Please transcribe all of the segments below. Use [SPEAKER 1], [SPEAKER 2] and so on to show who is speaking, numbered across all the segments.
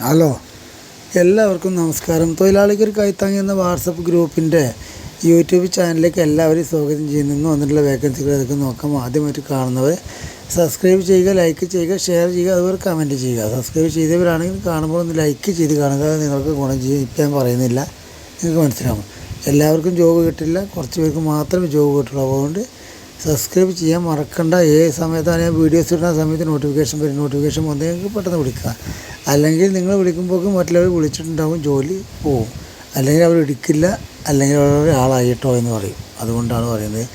[SPEAKER 1] Hello, എല്ലാവർക്കും നമസ്കാരം. തൊഴിലാളികൾ കൈത്താങ്ങി എന്ന വാട്സപ്പ് ഗ്രൂപ്പിൻ്റെ യൂട്യൂബ് ചാനലിലേക്ക് എല്ലാവരെയും സ്വാഗതം ചെയ്യുന്നു. വന്നിട്ടുള്ള വേക്കൻസികൾ ഏതൊക്കെ നോക്കാം. ആദ്യമായിട്ട് കാണുന്നവർ സബ്സ്ക്രൈബ് ചെയ്യുക, ലൈക്ക് ചെയ്യുക, ഷെയർ ചെയ്യുക, അതുപോലെ കമൻറ്റ് ചെയ്യുക. സബ്സ്ക്രൈബ് ചെയ്തവരാണെങ്കിൽ കാണുമ്പോൾ ഒന്ന് ലൈക്ക് ചെയ്ത് കാണുക. നിങ്ങൾക്ക് ഗുണം ചെയ്യും. ഇപ്പം ഞാൻ പറയുന്നില്ല, നിങ്ങൾക്ക് മനസ്സിലാവും. എല്ലാവർക്കും ജോബ് കിട്ടില്ല, കുറച്ച് പേർക്ക് മാത്രമേ ജോബ് കിട്ടുള്ളൂ. അതുകൊണ്ട് സബ്സ്ക്രൈബ് ചെയ്യാൻ മറക്കണ്ട. ഏത് സമയത്താണ് ഞാൻ വീഡിയോസ് ഇടുന്ന സമയത്ത് നോട്ടിഫിക്കേഷൻ വരും. നോട്ടിഫിക്കേഷൻ വന്നാൽ നിങ്ങൾക്ക് പെട്ടെന്ന് വിളിക്കുക. അല്ലെങ്കിൽ നിങ്ങൾ വിളിക്കുമ്പോൾ മറ്റുള്ളവർ വിളിച്ചിട്ടുണ്ടാകും, ജോലി പോവും. അല്ലെങ്കിൽ അവർ എടുക്കില്ല, അല്ലെങ്കിൽ അവർ ആളായിട്ടോ എന്ന് പറയും. അതുകൊണ്ടാണ് പറയുന്നത്.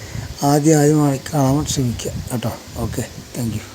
[SPEAKER 1] ആദ്യം കാണാൻ ശ്രമിക്കുക കേട്ടോ. Okay, thank you.